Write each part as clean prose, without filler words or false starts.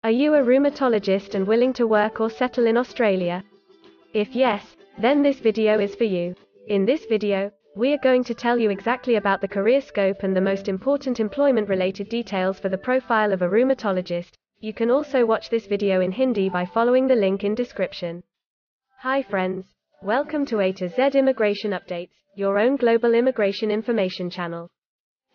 Are you a rheumatologist and willing to work or settle in Australia? If yes, then this video is for you. In this video, we are going to tell you exactly about the career scope and the most important employment-related details for the profile of a rheumatologist. You can also watch this video in Hindi by following the link in description. Hi friends, welcome to A to Z Immigration Updates, your own global immigration information channel.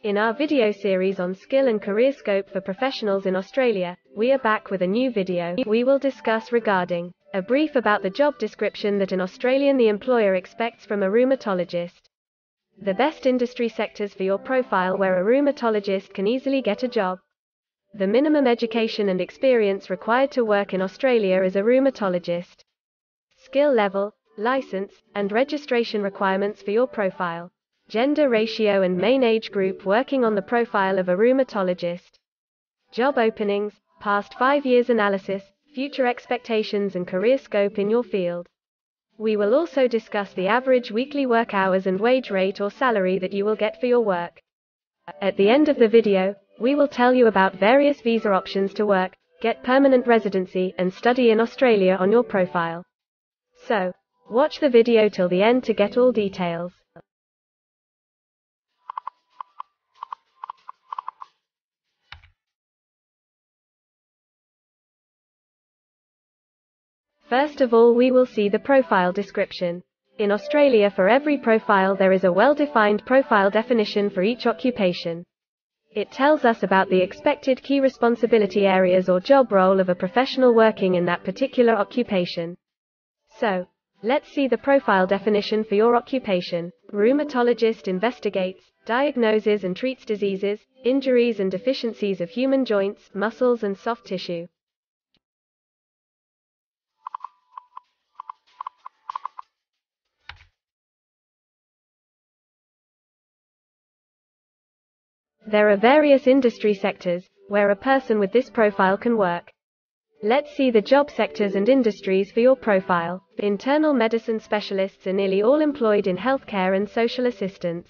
In our video series on skill and career scope for professionals in Australia, we are back with a new video. We will discuss regarding a brief about the job description that an Australian the employer expects from a rheumatologist. The best industry sectors for your profile where a rheumatologist can easily get a job. The minimum education and experience required to work in Australia as a rheumatologist. Skill level, license, and registration requirements for your profile. Gender ratio and main age group working on the profile of a rheumatologist. Job openings, past 5 years analysis, future expectations and career scope in your field. We will also discuss the average weekly work hours and wage rate or salary that you will get for your work. At the end of the video, we will tell you about various visa options to work, get permanent residency, and study in Australia on your profile. So, watch the video till the end to get all details. First of all, we will see the profile description. In Australia, for every profile there is a well-defined profile definition for each occupation. It tells us about the expected key responsibility areas or job role of a professional working in that particular occupation. So, let's see the profile definition for your occupation. Rheumatologist investigates, diagnoses and treats diseases, injuries and deficiencies of human joints, muscles and soft tissue. There are various industry sectors where a person with this profile can work. Let's see the job sectors and industries for your profile. Internal medicine specialists are nearly all employed in healthcare and social assistance.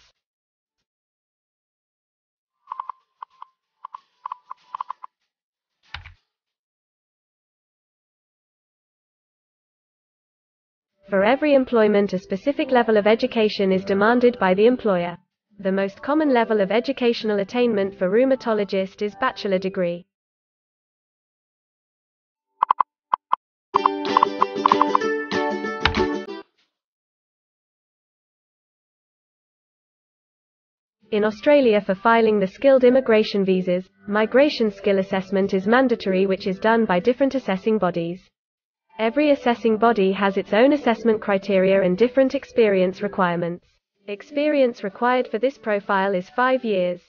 For every employment, a specific level of education is demanded by the employer. The most common level of educational attainment for rheumatologist is bachelor degree. In Australia, for filing the skilled immigration visas, migration skill assessment is mandatory, which is done by different assessing bodies. Every assessing body has its own assessment criteria and different experience requirements. Experience required for this profile is 5 years.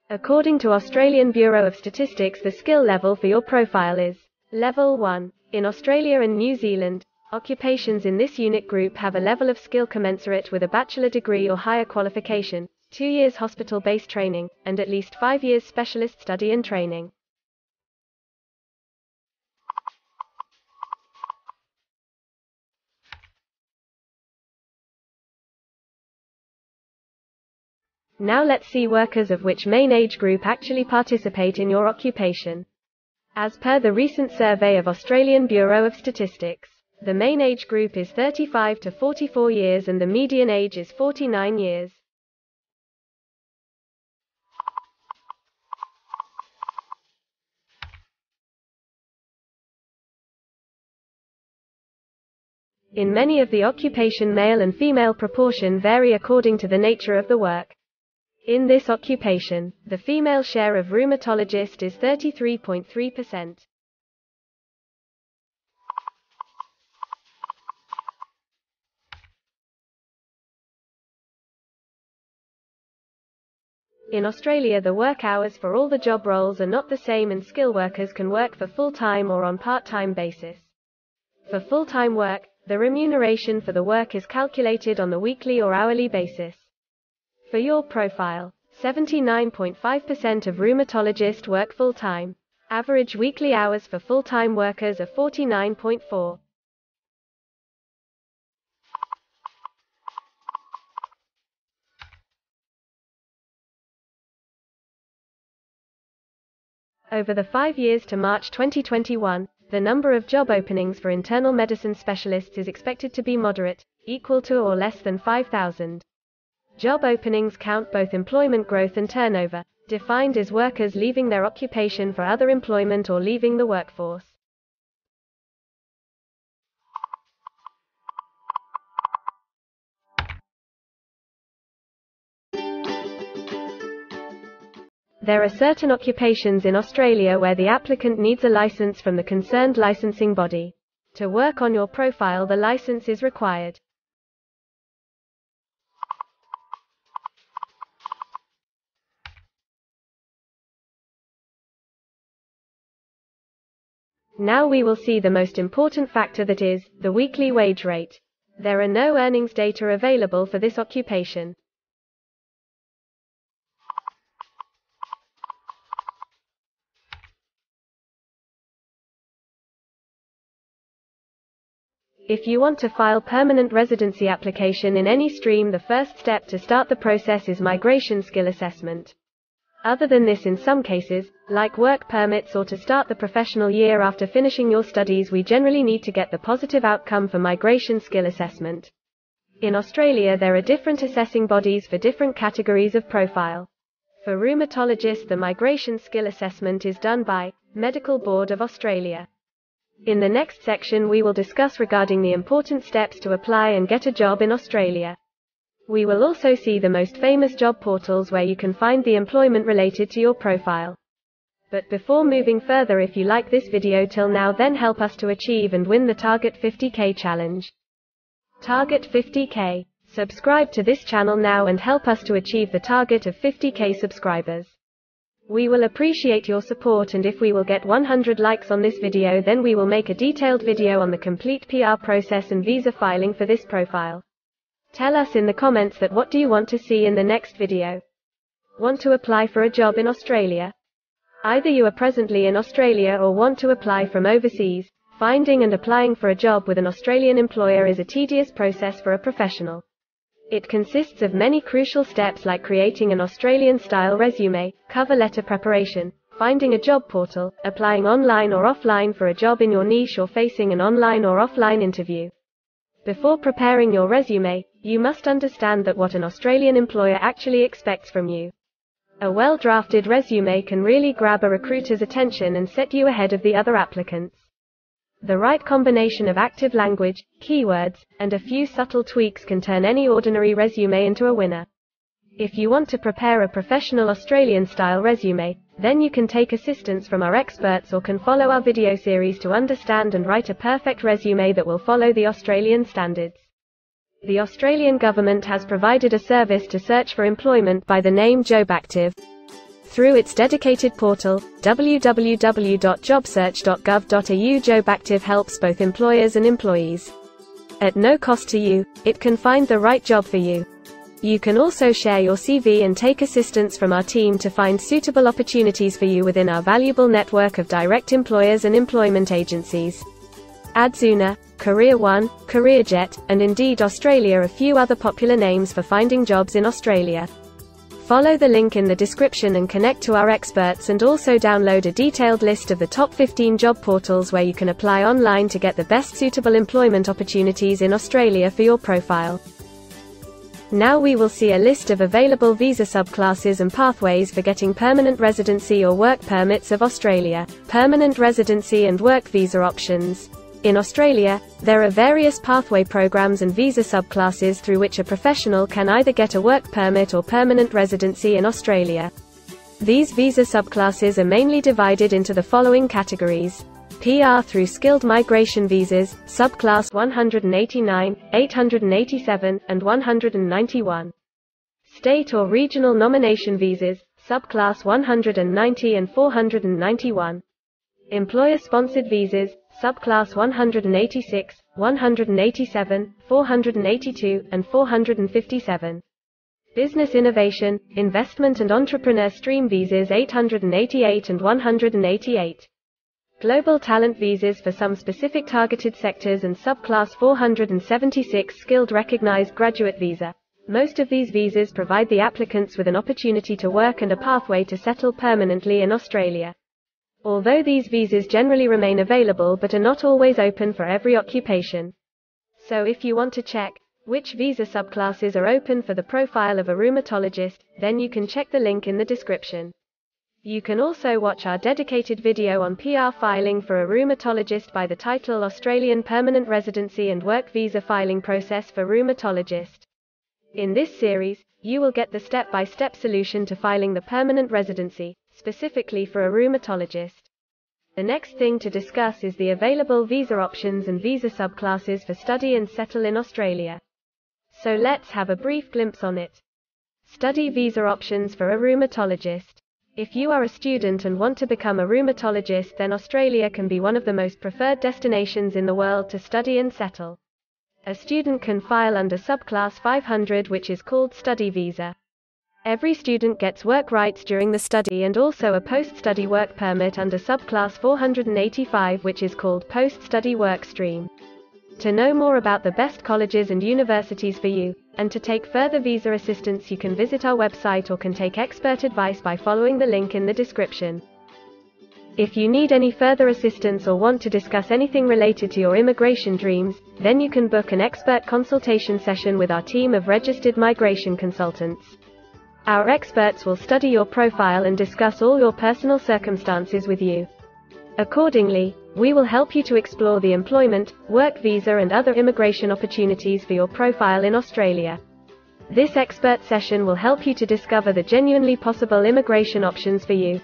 According to Australian Bureau of Statistics, the skill level for your profile is Level 1. In Australia and New Zealand, occupations in this unit group have a level of skill commensurate with a bachelor degree or higher qualification, 2 years hospital-based training, and at least 5 years specialist study and training. Now let's see workers of which main age group actually participate in your occupation. As per the recent survey of Australian Bureau of Statistics, the main age group is 35 to 44 years and the median age is 49 years. In many of the occupation, male and female proportion vary according to the nature of the work. In this occupation, the female share of rheumatologist is 33.3%. In Australia, the work hours for all the job roles are not the same, and skill workers can work for full-time or on part-time basis. For full-time work, the remuneration for the work is calculated on the weekly or hourly basis. For your profile, 79.5% of rheumatologists work full-time. Average weekly hours for full-time workers are 49.4. Over the 5 years to March 2021, the number of job openings for internal medicine specialists is expected to be moderate, equal to or less than 5,000. Job openings count both employment growth and turnover, defined as workers leaving their occupation for other employment or leaving the workforce. There are certain occupations in Australia where the applicant needs a license from the concerned licensing body. To work on your profile, the license is required. Now we will see the most important factor, that is, the weekly wage rate. There are no earnings data available for this occupation. If you want to file permanent residency application in any stream, the first step to start the process is migration skill assessment. Other than this, in some cases, like work permits or to start the professional year after finishing your studies, we generally need to get the positive outcome for migration skill assessment. In Australia, there are different assessing bodies for different categories of profile. For rheumatologists, the migration skill assessment is done by Medical Board of Australia. In the next section, we will discuss regarding the important steps to apply and get a job in Australia. We will also see the most famous job portals where you can find the employment related to your profile. But before moving further, if you like this video till now, then help us to achieve and win the Target 50K challenge. Target 50K. Subscribe to this channel now and help us to achieve the target of 50K subscribers. We will appreciate your support, and if we will get 100 likes on this video, then we will make a detailed video on the complete PR process and visa filing for this profile. Tell us in the comments that what do you want to see in the next video. Want to apply for a job in Australia? Either you are presently in Australia or want to apply from overseas. Finding and applying for a job with an Australian employer is a tedious process for a professional. It consists of many crucial steps like creating an Australian-style resume, cover letter preparation, finding a job portal, applying online or offline for a job in your niche, or facing an online or offline interview. Before preparing your resume, you must understand that what an Australian employer actually expects from you. A well-drafted resume can really grab a recruiter's attention and set you ahead of the other applicants. The right combination of active language, keywords, and a few subtle tweaks can turn any ordinary resume into a winner. If you want to prepare a professional Australian-style resume, then you can take assistance from our experts or can follow our video series to understand and write a perfect resume that will follow the Australian standards. The Australian government has provided a service to search for employment by the name JobActive. Through its dedicated portal, www.jobsearch.gov.au, JobActive helps both employers and employees. At no cost to you, it can find the right job for you. You can also share your CV and take assistance from our team to find suitable opportunities for you within our valuable network of direct employers and employment agencies. Adzuna, Career One, CareerJet, and Indeed Australia are a few other popular names for finding jobs in Australia. Follow the link in the description and connect to our experts, and also download a detailed list of the top 15 job portals where you can apply online to get the best suitable employment opportunities in Australia for your profile. Now we will see a list of available visa subclasses and pathways for getting permanent residency or work permits of Australia. Permanent residency and work visa options. In Australia, there are various pathway programs and visa subclasses through which a professional can either get a work permit or permanent residency in Australia. These visa subclasses are mainly divided into the following categories: PR through skilled migration visas, subclass 189, 887, and 191. State or regional nomination visas, subclass 190 and 491. Employer-sponsored visas, subclass 186, 187, 482, and 457. Business innovation, investment and entrepreneur stream visas 888 and 188. Global talent visas for some specific targeted sectors and subclass 476 skilled recognized graduate visa. Most of these visas provide the applicants with an opportunity to work and a pathway to settle permanently in Australia. although these visas generally remain available but are not always open for every occupation. So if you want to check which visa subclasses are open for the profile of a rheumatologist, then you can check the link in the description. You can also watch our dedicated video on PR filing for a rheumatologist by the title Australian Permanent Residency and Work Visa Filing Process for Rheumatologist. In this series, you will get the step-by-step solution to filing the permanent residency, specifically for a rheumatologist. The next thing to discuss is the available visa options and visa subclasses for study and settle in Australia. So let's have a brief glimpse on it. Study visa options for a rheumatologist. If you are a student and want to become a rheumatologist, then Australia can be one of the most preferred destinations in the world to study and settle. A student can file under subclass 500, which is called study visa. Every student gets work rights during the study and also a post-study work permit under subclass 485, which is called post-study work stream. To know more about the best colleges and universities for you, and to take further visa assistance, you can visit our website or can take expert advice by following the link in the description. If you need any further assistance or want to discuss anything related to your immigration dreams, then you can book an expert consultation session with our team of registered migration consultants. Our experts will study your profile and discuss all your personal circumstances with you. Accordingly, we will help you to explore the employment, work visa and other immigration opportunities for your profile in Australia. This expert session will help you to discover the genuinely possible immigration options for you.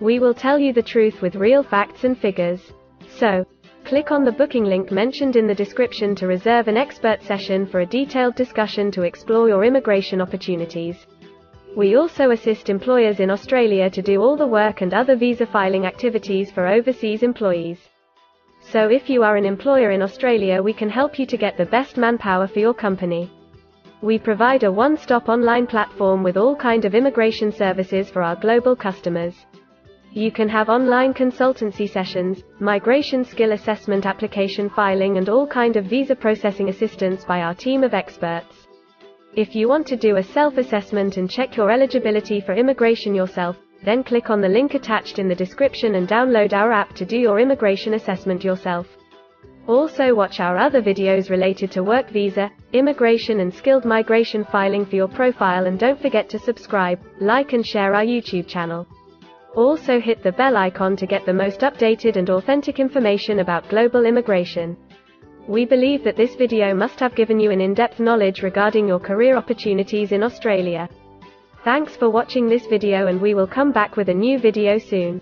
We will tell you the truth with real facts and figures. So, click on the booking link mentioned in the description to reserve an expert session for a detailed discussion to explore your immigration opportunities. We also assist employers in Australia to do all the work and other visa filing activities for overseas employees. So if you are an employer in Australia, we can help you to get the best manpower for your company. We provide a one-stop online platform with all kinds of immigration services for our global customers. You can have online consultancy sessions, migration skill assessment, application filing and all kinds of visa processing assistance by our team of experts. If you want to do a self-assessment and check your eligibility for immigration yourself, then click on the link attached in the description and download our app to do your immigration assessment yourself. Also watch our other videos related to work visa, immigration and skilled migration filing for your profile, and don't forget to subscribe, like and share our YouTube channel. Also hit the bell icon to get the most updated and authentic information about global immigration. We believe that this video must have given you an in-depth knowledge regarding your career opportunities in Australia. Thanks for watching this video, and we will come back with a new video soon.